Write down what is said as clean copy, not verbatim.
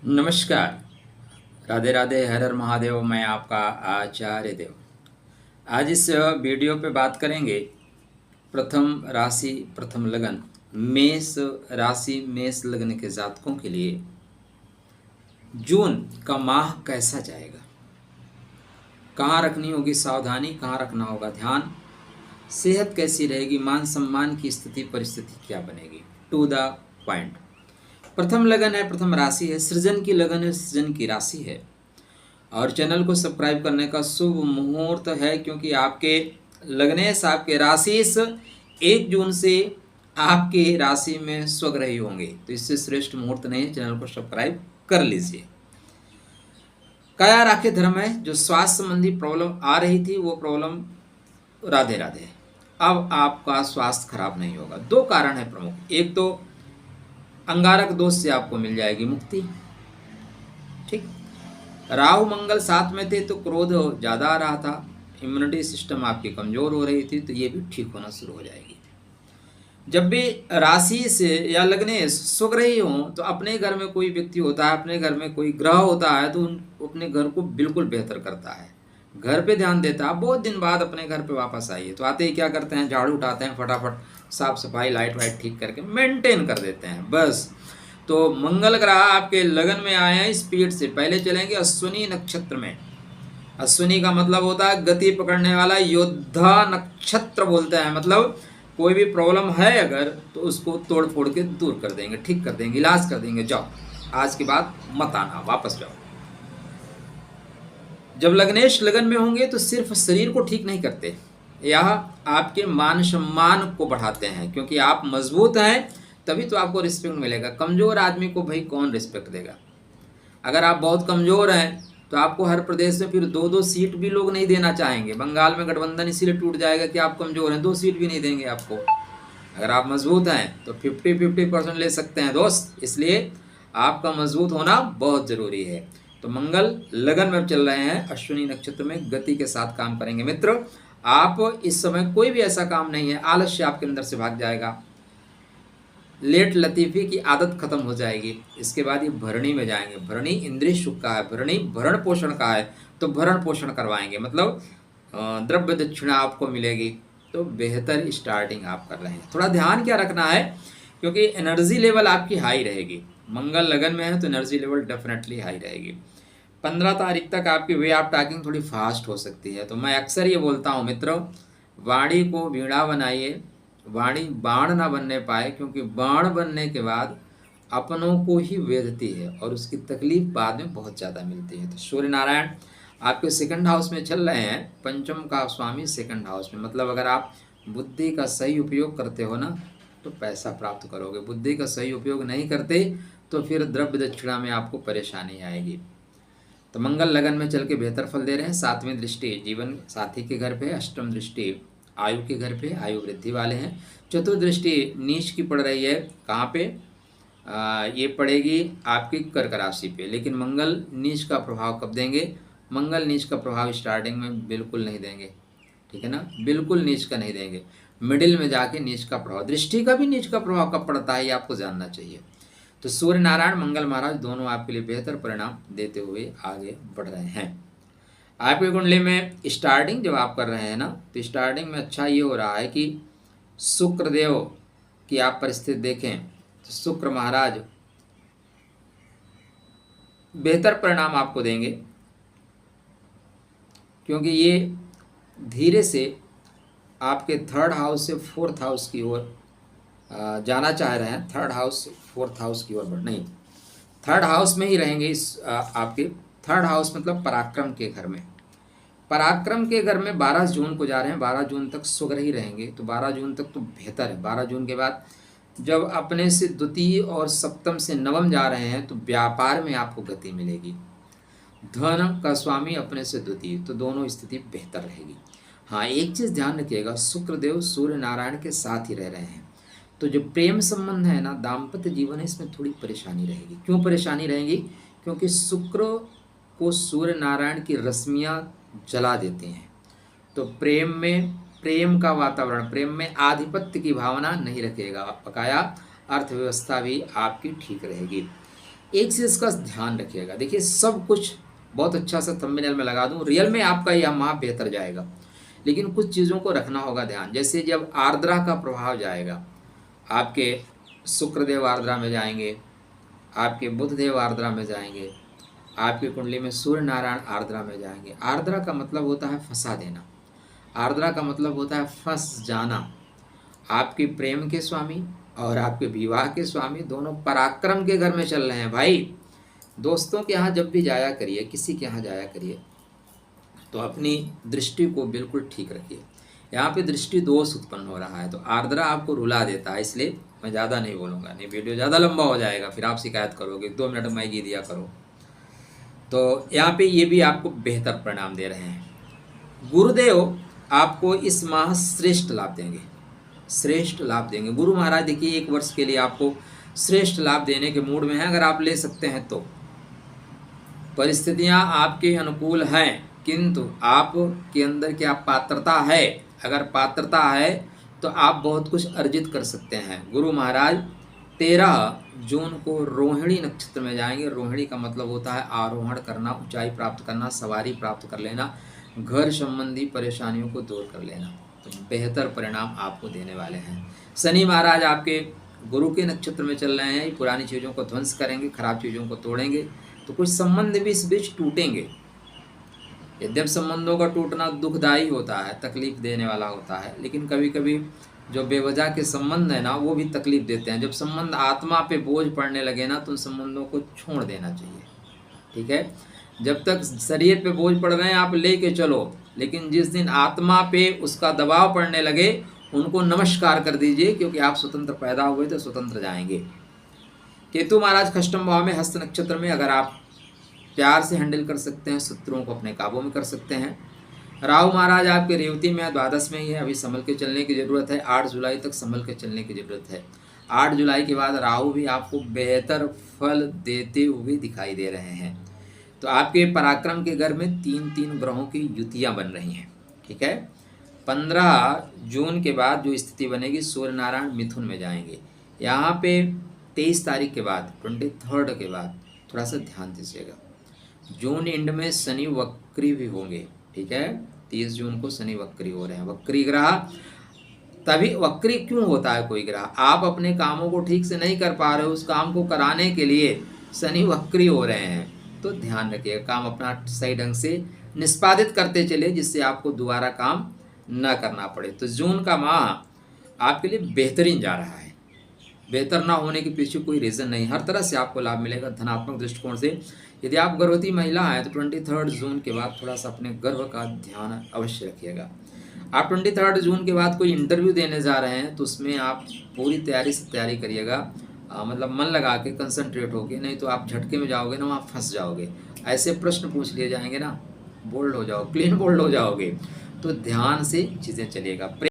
नमस्कार। राधे राधे, हर हर महादेव। मैं आपका आचार्य देव। आज इस वीडियो पे बात करेंगे प्रथम राशि प्रथम लगन मेष राशि मेष लगन के जातकों के लिए जून का माह कैसा जाएगा, कहाँ रखनी होगी सावधानी, कहाँ रखना होगा ध्यान, सेहत कैसी रहेगी, मान सम्मान की स्थिति परिस्थिति क्या बनेगी। To the point. प्रथम लगन है, प्रथम राशि है, सृजन की लगन है, सृजन की राशि है। और चैनल को सब्सक्राइब करने का शुभ मुहूर्त है, क्योंकि आपके लग्नेश आपके राशिश 1 जून से आपके राशि में स्वग्रही होंगे, तो इससे श्रेष्ठ मुहूर्त नहीं। चैनल को सब्सक्राइब कर लीजिए। काया राखे धर्म है, जो स्वास्थ्य संबंधी प्रॉब्लम आ रही थी वो प्रॉब्लम राधे राधे, अब आपका स्वास्थ्य खराब नहीं होगा। 2 कारण है प्रमुख। एक तो अंगारक दोष से आपको मिल जाएगी मुक्ति, ठीक। राहु मंगल साथ में थे तो क्रोध ज़्यादा आ रहा था, इम्यूनिटी सिस्टम आपकी कमज़ोर हो रही थी, तो ये भी ठीक होना शुरू हो जाएगी। जब भी राशि से या लगने स्वग्रही हों तो अपने घर में कोई व्यक्ति होता है, अपने घर में कोई ग्रह होता है, तो अपने घर को बिल्कुल बेहतर करता है, घर पे ध्यान देता है। बहुत दिन बाद अपने घर पे वापस आइए तो आते ही क्या करते हैं, झाड़ू उठाते हैं, फटाफट साफ सफाई लाइट वाइट ठीक करके मेंटेन कर देते हैं बस। तो मंगल ग्रह आपके लगन में आए हैं, स्पीड से पहले चलेंगे अश्विनी नक्षत्र में। अश्विनी का मतलब होता है गति पकड़ने वाला, योद्धा नक्षत्र बोलते हैं। मतलब कोई भी प्रॉब्लम है अगर तो उसको तोड़ फोड़ के दूर कर देंगे, ठीक कर देंगे, इलाज कर देंगे। जाओ आज के बाद मत आना, वापस जाओ। जब लग्नेश लगन में होंगे तो सिर्फ शरीर को ठीक नहीं करते, यह आपके मान सम्मान को बढ़ाते हैं, क्योंकि आप मजबूत हैं तभी तो आपको रिस्पेक्ट मिलेगा। कमज़ोर आदमी को भाई कौन रिस्पेक्ट देगा। अगर आप बहुत कमज़ोर हैं तो आपको हर प्रदेश में फिर 2-2 सीट भी लोग नहीं देना चाहेंगे। बंगाल में गठबंधन इसीलिए टूट जाएगा कि आप कमज़ोर हैं, 2 सीट भी नहीं देंगे आपको। अगर आप मजबूत हैं तो 50-50% ले सकते हैं दोस्त, इसलिए आपका मजबूत होना बहुत ज़रूरी है। तो मंगल लगन में चल रहे हैं, अश्विनी नक्षत्र में गति के साथ काम करेंगे। मित्र, आप इस समय कोई भी ऐसा काम नहीं है, आलस्य आपके अंदर से भाग जाएगा, लेट लतीफ़ी की आदत खत्म हो जाएगी। इसके बाद ये भरणी में जाएंगे। भरणी इंद्रिय सुख का है, भरणी भरण पोषण का है, तो भरण पोषण करवाएंगे, मतलब द्रव्य दक्षिणा आपको मिलेगी। तो बेहतर स्टार्टिंग आप कर रहे हैं। थोड़ा ध्यान क्या रखना है, क्योंकि एनर्जी लेवल आपकी हाई रहेगी। मंगल लगन में है तो एनर्जी लेवल डेफिनेटली हाई रहेगी। 15 तारीख तक आपकी वे ऑफ टॉकिंग थोड़ी फास्ट हो सकती है। तो मैं अक्सर ये बोलता हूँ मित्रों, वाणी को वीणा बनाइए, वाणी बाण ना बनने पाए, क्योंकि बाण बनने के बाद अपनों को ही वेधती है और उसकी तकलीफ बाद में बहुत ज़्यादा मिलती है। तो सूर्य नारायण आपके 2nd हाउस में चल रहे हैं, पंचम का स्वामी 2nd हाउस में। मतलब अगर आप बुद्धि का सही उपयोग करते हो ना तो पैसा प्राप्त करोगे, बुद्धि का सही उपयोग नहीं करते तो फिर द्रव्य दक्षिणा में आपको परेशानी आएगी। तो मंगल लगन में चल के बेहतर फल दे रहे हैं। 7वीं दृष्टि जीवन साथी के घर पे, 8वीं दृष्टि आयु के घर पे, आयु वृद्धि वाले हैं। 4th दृष्टि नीच की पड़ रही है, कहाँ पे ये पड़ेगी आपकी कर्क राशि पे। लेकिन मंगल नीच का प्रभाव कब देंगे, मंगल नीच का प्रभाव स्टार्टिंग में बिल्कुल नहीं देंगे, ठीक है ना, बिल्कुल नीच का नहीं देंगे। मिडिल में जाके नीच का प्रभाव, दृष्टि का भी नीच का प्रभाव कब पड़ता है ये आपको जानना चाहिए। तो सूर्य नारायण मंगल महाराज दोनों आपके लिए बेहतर परिणाम देते हुए आगे बढ़ रहे हैं। आपकी कुंडली में स्टार्टिंग जब आप कर रहे हैं ना, तो स्टार्टिंग में अच्छा ये हो रहा है कि शुक्रदेव की आप परिस्थिति देखें तो शुक्र महाराज बेहतर परिणाम आपको देंगे, क्योंकि ये धीरे से आपके 3rd हाउस से 4th हाउस की ओर जाना चाह रहे हैं। 3rd हाउस से 4th हाउस की ओर नहीं, 3rd हाउस में ही रहेंगे। इस आपके 3rd हाउस मतलब पराक्रम के घर में, पराक्रम के घर में 12 जून को जा रहे हैं। 12 जून तक स्वग्रही रहेंगे, तो 12 जून तक तो बेहतर है। 12 जून के बाद जब अपने से द्वितीय और सप्तम से नवम जा रहे हैं तो व्यापार में आपको गति मिलेगी। धन का स्वामी अपने से द्वितीय, तो दोनों स्थिति बेहतर रहेगी। हाँ, एक चीज़ ध्यान रखिएगा, शुक्रदेव सूर्य नारायण के साथ ही रह रहे हैं, तो जो प्रेम संबंध है ना, दाम्पत्य जीवन है, इसमें थोड़ी परेशानी रहेगी। क्यों परेशानी रहेगी, क्योंकि शुक्र को सूर्य नारायण की रश्मियाँ जला देते हैं। तो प्रेम में प्रेम का वातावरण, प्रेम में आधिपत्य की भावना नहीं रखेगा, बकाया अर्थव्यवस्था भी आपकी ठीक रहेगी। एक चीज़ का ध्यान रखिएगा, देखिए सब कुछ बहुत अच्छा सा थंबनेल में लगा दूं, रियल में आपका यह माह बेहतर जाएगा, लेकिन कुछ चीज़ों को रखना होगा ध्यान। जैसे जब आर्द्रा का प्रभाव जाएगा, आपके शुक्रदेव आर्द्रा में जाएंगे, आपके बुधदेव आर्द्रा में जाएंगे, आपकी कुंडली में सूर्य नारायण आर्द्रा में जाएंगे। आर्द्रा का मतलब होता है फंसा देना, आर्द्रा का मतलब होता है फंस जाना। आपके प्रेम के स्वामी और आपके विवाह के स्वामी दोनों पराक्रम के घर में चल रहे हैं भाई। दोस्तों के यहाँ जब भी जाया करिए, किसी के यहाँ जाया करिए, तो अपनी दृष्टि को बिल्कुल ठीक रखिए। यहाँ पे दृष्टि दोष उत्पन्न हो रहा है, तो आर्द्रा आपको रुला देता है, इसलिए मैं ज़्यादा नहीं बोलूँगा, नहीं वीडियो ज़्यादा लंबा हो जाएगा, फिर आप शिकायत करोगे 2 मिनट में ही दिया करो। तो यहाँ पे ये भी आपको बेहतर परिणाम दे रहे हैं। गुरुदेव आपको इस माह श्रेष्ठ लाभ देंगे, श्रेष्ठ लाभ देंगे। गुरु महाराज देखिए 1 वर्ष के लिए आपको श्रेष्ठ लाभ देने के मूड में हैं, अगर आप ले सकते हैं तो। परिस्थितियां आपके अनुकूल हैं, किंतु आपके अंदर क्या पात्रता है, अगर पात्रता है तो आप बहुत कुछ अर्जित कर सकते हैं। गुरु महाराज 13 जून को रोहिणी नक्षत्र में जाएंगे। रोहिणी का मतलब होता है आरोहण करना, ऊंचाई प्राप्त करना, सवारी प्राप्त कर लेना, घर संबंधी परेशानियों को दूर कर लेना। तो बेहतर परिणाम आपको देने वाले हैं। शनि महाराज आपके गुरु के नक्षत्र में चल रहे हैं, पुरानी चीज़ों को ध्वंस करेंगे, खराब चीज़ों को तोड़ेंगे, तो कुछ संबंध भी इस बीच टूटेंगे। यद्यप संबंधों का टूटना दुखदायी होता है, तकलीफ देने वाला होता है, लेकिन कभी कभी जो बेवजह के संबंध है ना, वो भी तकलीफ देते हैं। जब संबंध आत्मा पे बोझ पड़ने लगे ना, तो उन संबंधों को छोड़ देना चाहिए, ठीक है। जब तक शरीर पे बोझ पड़ रहे हैं आप लेके चलो, लेकिन जिस दिन आत्मा पे उसका दबाव पड़ने लगे, उनको नमस्कार कर दीजिए, क्योंकि आप स्वतंत्र पैदा हुए तो स्वतंत्र जाएंगे। केतु महाराज खष्टम भाव में, हस्त नक्षत्र में, अगर आप प्यार से हैंडल कर सकते हैं, शत्रुओं को अपने काबू में कर सकते हैं। राहु महाराज आपके रेवती में, द्वादश में ही है, अभी संभल के चलने की ज़रूरत है। 8 जुलाई तक संभल के चलने की ज़रूरत है। 8 जुलाई के बाद राहु भी आपको बेहतर फल देते हुए दिखाई दे रहे हैं। तो आपके पराक्रम के घर में 3 ग्रहों की युतियाँ बन रही हैं, ठीक है। 15 जून के बाद जो स्थिति बनेगी, सूर्य नारायण मिथुन में जाएंगे। यहाँ पे 23 तारीख के बाद, 23 के बाद थोड़ा सा ध्यान दीजिएगा। जून एंड में शनि वक्री भी होंगे, ठीक है। 30 जून को शनि वक्री हो रहे हैं। वक्री ग्रह तभी, वक्री क्यों होता है कोई ग्रह, आप अपने कामों को ठीक से नहीं कर पा रहे हो, उस काम को कराने के लिए शनि वक्री हो रहे हैं, तो ध्यान रखिएगा, काम अपना सही ढंग से निष्पादित करते चले, जिससे आपको दोबारा काम न करना पड़े। तो जून का माह आपके लिए बेहतरीन जा रहा है। बेहतर ना होने के पीछे कोई रीज़न नहीं, हर तरह से आपको लाभ मिलेगा धनात्मक दृष्टिकोण से। यदि आप गर्भवती महिला हैं तो 23 जून के बाद थोड़ा सा अपने गर्भ का ध्यान अवश्य रखिएगा। आप 23 जून के बाद कोई इंटरव्यू देने जा रहे हैं, तो उसमें आप पूरी तैयारी से तैयारी करिएगा, मतलब मन लगा के, कंसंट्रेट होके, नहीं तो आप झटके में जाओगे ना, वहाँ फंस जाओगे। ऐसे प्रश्न पूछ लिए जाएंगे ना, बोल्ड हो जाओ, क्लीन बोल्ड हो जाओगे। तो ध्यान से चीज़ें चलिएगा।